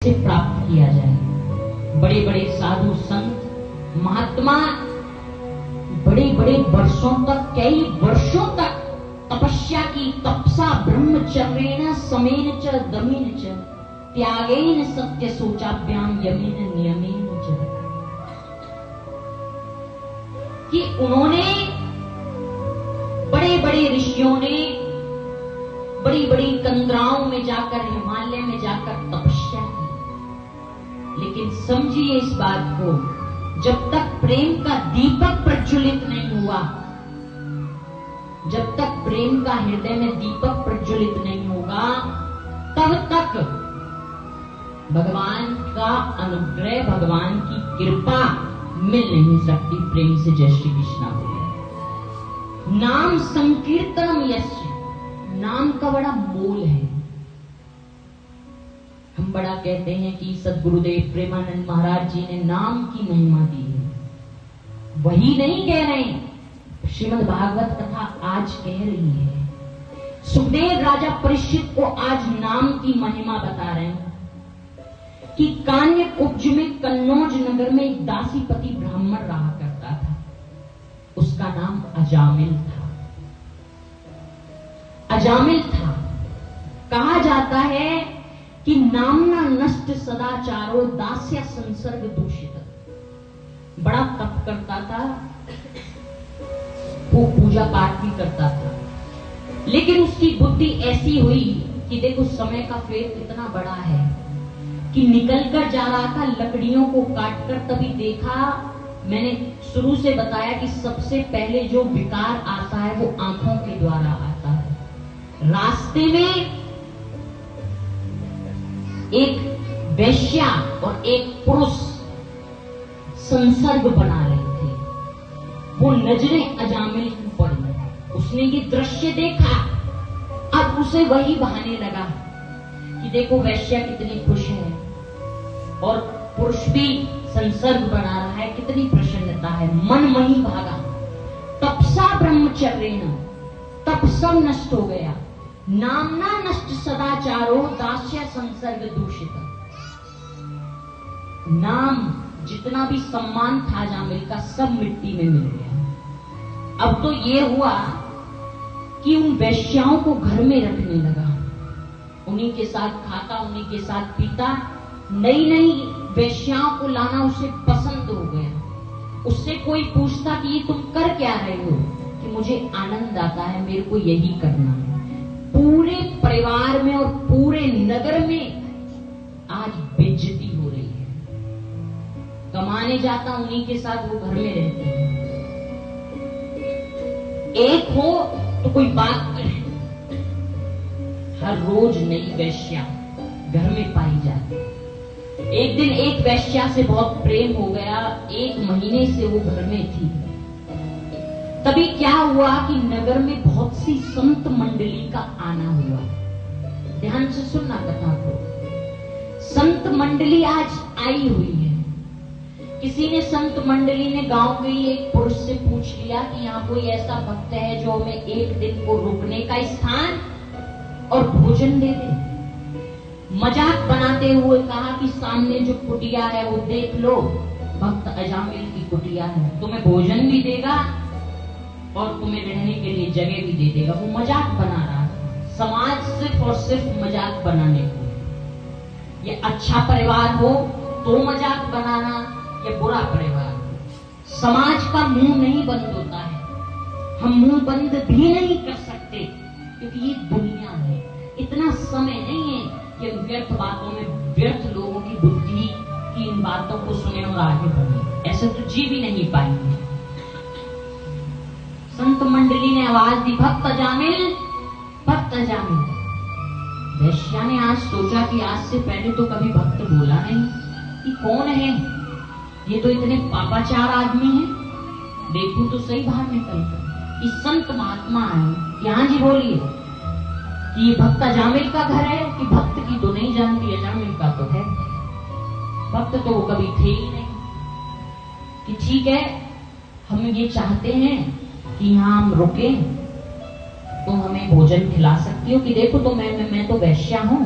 से प्राप्त किया जाए। बड़े बड़े साधु संत महात्मा बड़े बड़े वर्षों तक, कई वर्षों तक तपस्या की, तपसा ब्रह्मचर्येण समेन च दमेन च त्यागेन सत्य सोचाभ्याम यमेन नियमेन च, कि उन्होंने, बड़े बड़े ऋषियों ने बड़ी बड़ी कंदराओं में जाकर, हिमालय में जाकर तपस्या की। लेकिन समझिए इस बात को, जब तक प्रेम का दीपक प्रज्वलित नहीं हुआ, जब तक प्रेम का हृदय में दीपक प्रज्वलित नहीं होगा, तब तक भगवान का अनुग्रह, भगवान की कृपा मिल नहीं सकती। प्रेम से जय श्री कृष्ण बोले। नाम संकीर्तनम यस्य, नाम का बड़ा मोल है। हम बड़ा कहते हैं कि सद्गुरुदेव प्रेमानंद महाराज जी ने नाम की महिमा दी है। वही नहीं कह रहे हैं, श्रीमद् भागवत कथा आज कह रही है। सुखदेव राजा परीक्षित को आज नाम की महिमा बता रहे हैं कि कान्य कुब्ज में, कन्नौज नगर में एक दासीपति ब्राह्मण रहा करता था। उसका नाम अजामिल था। अजामिल था। कहा जाता है कि नामना नष्ट सदाचारो दास्य संसर्ग दूषित। बड़ा तप करता था, वो पूजा पाठ भी करता था, लेकिन उसकी बुद्धि ऐसी हुई कि देखो समय का फेर कितना बड़ा है, कि निकलकर जा रहा था लकड़ियों को काटकर, तभी देखा, मैंने शुरू से बताया कि सबसे पहले जो विकार आता है वो आंखों के द्वारा आता है। रास्ते में एक वैश्या और एक पुरुष संसर्ग बना रहे थे। वो नजरें अजामिल की पड़ी, उसने ये दृश्य देखा। अब उसे वही बहाने लगा कि देखो वैश्या कितनी खुश है और पुरुष भी संसर्ग बना रहा है, कितनी प्रसन्नता है। मन वही भागा। तपसा ब्रह्मचर्येण, तप सब नष्ट हो गया। नामना नष्ट सदाचारो दास्य संसर्ग दूषित। नाम, जितना भी सम्मान था जामिल का, सब मिट्टी में मिल गया। अब तो ये हुआ कि उन वैश्याओं को घर में रखने लगा, उन्हीं के साथ खाता, उन्हीं के साथ पीता। नई नई वैश्याओं को लाना उसे पसंद हो गया। उससे कोई पूछता कि ये तुम कर क्या रहे हो, कि मुझे आनंद आता है, मेरे को यही करना है। पूरे परिवार में और पूरे नगर में आज बेइज्जती हो रही है। कमाने जाता उन्हीं के साथ, वो घर में रहते हैं। एक हो तो कोई बात करे, हर रोज नई वैश्या घर में पाई जाती। एक दिन एक वैश्या से बहुत प्रेम हो गया, 1 महीने से वो घर में थी। तभी क्या हुआ कि नगर में बहुत सी संत मंडली का आना हुआ। ध्यान से सुनना कथा को। संत मंडली आज आई हुई है। किसी ने, संत मंडली ने गांव के एक पुरुष से पूछ लिया कि यहाँ कोई ऐसा भक्त है जो हमें 1 दिन को रुकने का स्थान और भोजन दे दे। मजाक बनाते हुए कहा कि सामने जो कुटिया है वो देख लो, भक्त अजामिल की कुटिया है, तुम्हें भोजन भी देगा और तुम्हें रहने के लिए जगह भी दे देगा। वो मजाक बना रहा था। समाज सिर्फ और सिर्फ मजाक बनाने को। ये अच्छा परिवार हो तो मजाक बनाना, ये बुरा परिवार हो। समाज का मुंह नहीं बंद होता है, हम मुंह बंद भी नहीं कर सकते, क्योंकि ये दुनिया है। इतना समय नहीं है कि व्यर्थ बातों में, व्यर्थ लोगों की बुद्धि की इन बातों को सुने और आगे बढ़े। ऐसे तो जी भी नहीं पाएंगे। संत मंडली ने आवाज दी, भक्त अजामिल, भक्त अजामिल। वैश्या ने आज सोचा कि आज से पहले तो कभी भक्त बोला नहीं, कि कौन है ये, तो इतने पापाचार आदमी हैं। देखूं तो सही बाहर निकलकर कि संत महात्मा है। यहाँ जी बोलिए कि ये भक्त अजामिल का घर है, कि भक्त की तो नहीं जानती, अजामिल का तो है। भक्त तो वो कभी थे ही नहीं। कि ठीक है, हम ये चाहते हैं कि यहाँ हम रुके, तो हमें भोजन खिला सकती हो। कि देखो तो मैं तो वैश्या हूँ,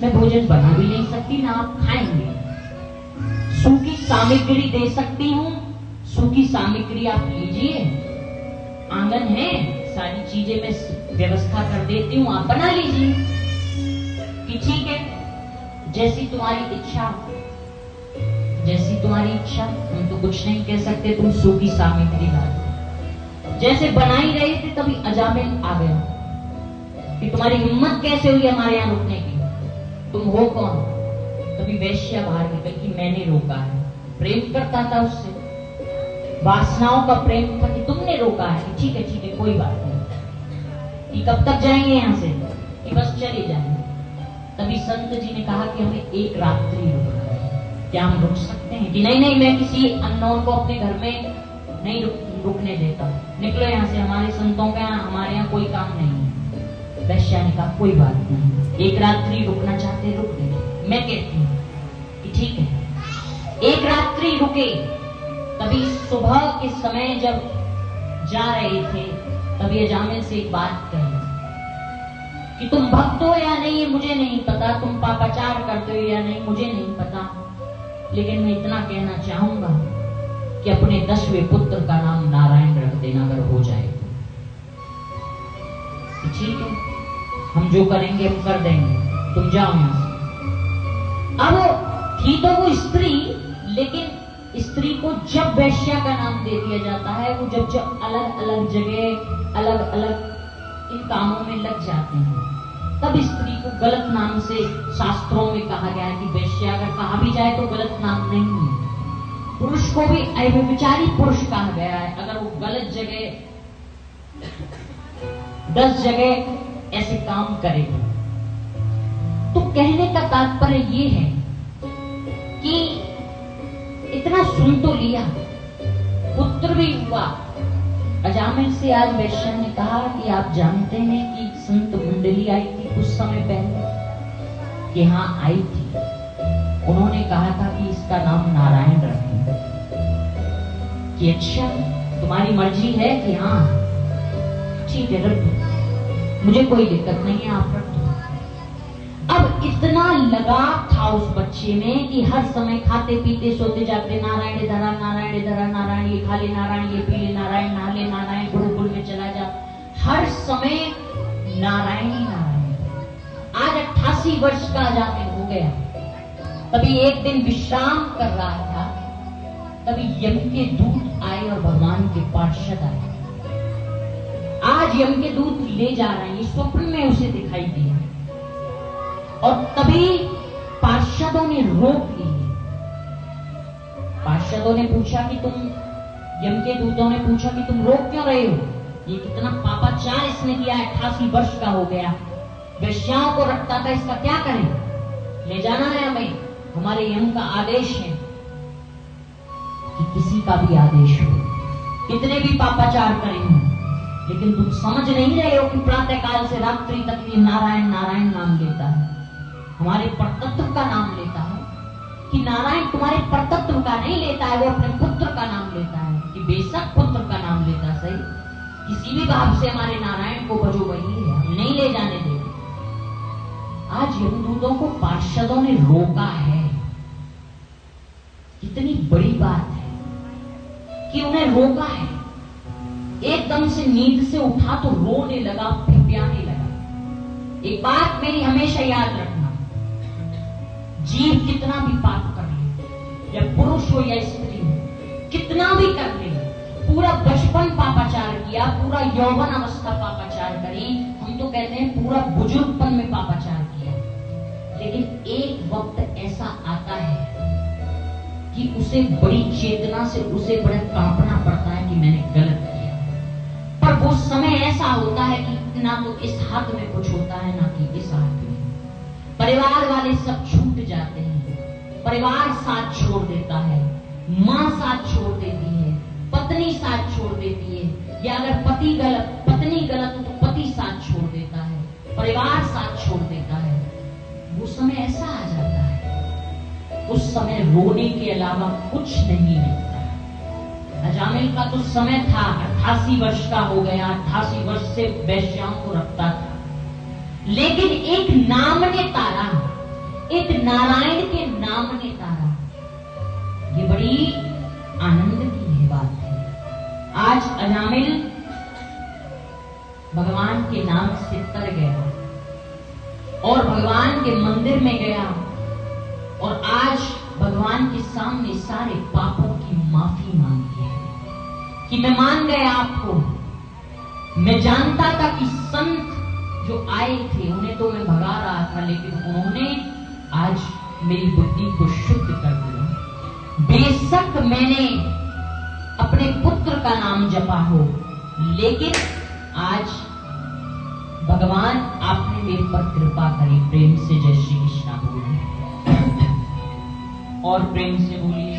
मैं भोजन बना भी नहीं सकती, ना आप खाएंगे। सूखी सामग्री दे सकती हूँ, सूखी सामग्री आप लीजिए, आंगन है, सारी चीजें मैं व्यवस्था कर देती हूँ, आप बना लीजिए कि ठीक है, जैसी तुम्हारी इच्छा, जैसी तुम्हारी इच्छा। हम तो कुछ नहीं कह सकते, तुम सूखी सामग्री ला दो। जैसे बना ही रहे थे तभी अजामिल आ गया कि तुम्हारी हिम्मत कैसे हुई हमारे यहाँ रुकने की, तुम हो कौन? तभी वैश्या बाहर निकल कि मैंने रोका है। प्रेम करता था उससे, वासनाओं का प्रेम था कि तुमने रोका है। ठीक है ठीक है, कोई बात नहीं, कि कब तक जाएंगे यहाँ से, कि बस चले जाएंगे। तभी संत जी ने कहा कि हमें एक रात्रि रुकना है, क्या हम रुक सकते हैं? कि नहीं नहीं, मैं किसी अननोन को अपने घर में नहीं रुकने देता, निकलो यहाँ से, हमारे संतों का हमारे यहाँ कोई काम नहीं है। वैश्या ने कहा कोई बात नहीं, एक रात्रि रुकना चाहते रुक ले। मैं कहती हूँ कि ठीक है, एक रात्रि रुके। तभी सुबह के समय जब जा रहे थे तभी अजामिल से एक बात कही कि तुम भक्त हो या नहीं मुझे नहीं पता, तुम पापाचार करते हो या नहीं मुझे नहीं पता, लेकिन मैं इतना कहना चाहूंगा कि अपने 10वें पुत्र का नाम नारायण रख देना अगर हो जाए तो। ठीक है, हम जो करेंगे हम कर देंगे, तुम जाओ यहां से। अब थी तो वो स्त्री, लेकिन स्त्री को जब वैश्या का नाम दे दिया जाता है, वो जब जब अलग अलग जगह अलग अलग इन कामों में लग जाते हैं, तब स्त्री को गलत नाम से शास्त्रों में कहा गया है कि वैश्या अगर कहा भी जाए तो गलत नाम नहीं है। पुरुष को भी अव्यभिचारी पुरुष कहा गया है अगर वो गलत जगह 10 जगह ऐसे काम करे। तो कहने का तात्पर्य ये है कि इतना सुन तो लिया, पुत्र भी हुआ। अजामिल से आज वैश्या ने कहा कि आप जानते हैं कि संत मंडली आई थी कुछ समय पहले, कि हाँ आई थी, उन्होंने कहा था कि इसका नाम नारायण रखें। कि अच्छा तुम्हारी मर्जी है? कि हाँ ठीक है रख दो, मुझे कोई दिक्कत नहीं है, आप रख दो। अब इतना लगाव था उस बच्चे में कि हर समय खाते पीते सोते जाते नारायण धरा नारायण धरा, नारायण ये खा ले, नारायण ये पी ले, नारायण नहा ले, नारायण गुरुकुल में चला जा, हर समय नारायण ही नारायण। आज 88 वर्ष का अजामिल हो गया। तभी एक दिन विश्राम कर रहा था, तभी यम के दूत आए और भगवान के पार्षद आए। आज यम के दूत ले जा रहे हैं, स्वप्न में उसे दिखाई दिया। और तभी पार्षदों ने रोक ली। पार्षदों ने पूछा कि तुम, यम के दूतों ने पूछा कि तुम रोक क्यों रहे हो? ये कितना पापाचार इसने किया, 88 वर्ष का हो गया, वैश्याओं को रखता था, इसका क्या करें? ले जाना है हमें, हमारे यम का आदेश है कि किसी का भी आदेश हो, कितने भी पापाचार करें, लेकिन तुम समझ नहीं रहे हो कि प्रातः काल से रात्रि तक ये नारायण नारायण नाम लेता है, हमारे परतत्व का नाम लेता है। कि नारायण तुम्हारे परतत्व का नहीं लेता है, वो अपने पुत्र का नाम लेता है। कि बेशक पुत्र का नाम लेता सही, किसी भी भाव से हमारे नारायण को भजो वही है, हम नहीं ले जाने देते। आज यमदूतों को पार्षदों ने रोका है, कितनी बड़ी बात है कि उन्हें रोका है। एकदम से नींद से उठा तो रोने लगा, फिपियाने लगा। एक बात मेरी हमेशा याद रखना, जीव कितना भी पाप कर ले, या पुरुष हो या स्त्री हो, कितना भी कर ले, पूरा बचपन पापाचार किया, पूरा यौवन अवस्था पापाचार करी, हम तो कहते हैं पूरा बुजुर्गपन में पापाचार किया, लेकिन एक वक्त ऐसा आता है कि उसे बड़ी चेतना से उसे बड़ा कांपना पड़ता है कि मैंने गलत किया। पर वो समय ऐसा होता है कि ना तो इस हाथ में कुछ होता है ना कि इस हाथ में। परिवार वाले सब छूट जाते हैं, परिवार साथ छोड़ देता है, माँ साथ छोड़ देती है, पत्नी साथ छोड़ देती है, या अगर पत्नी गलत हो तो पति साथ छोड़ देता है, परिवार साथ छोड़ देता है। वो समय ऐसा आ जाता है, उस समय रोने के अलावा कुछ नहीं मिलता। अजामिल का तो समय था, 88 वर्ष का हो गया, 88 वर्ष से वैश्याओं को रखता था, लेकिन एक नाम ने तारा एक नारायण के नाम ने तारा। ये बड़ी आनंद की है बात है। आज अजामिल भगवान के नाम से तर गया और भगवान के मंदिर में गया और आज भगवान के सामने सारे पापों की माफी मांगी है कि मैं मान गया आपको। मैं जानता था कि संत जो आए थे उन्हें तो मैं भगा रहा था, लेकिन उन्होंने आज मेरी बुद्धि को शुद्ध कर दिया। बेशक मैंने अपने पुत्र का नाम जपा हो, लेकिन आज भगवान आपने मेरे पर कृपा करी। प्रेम से जय श्री कृष्णा बोलिए और प्रेम से बोलिए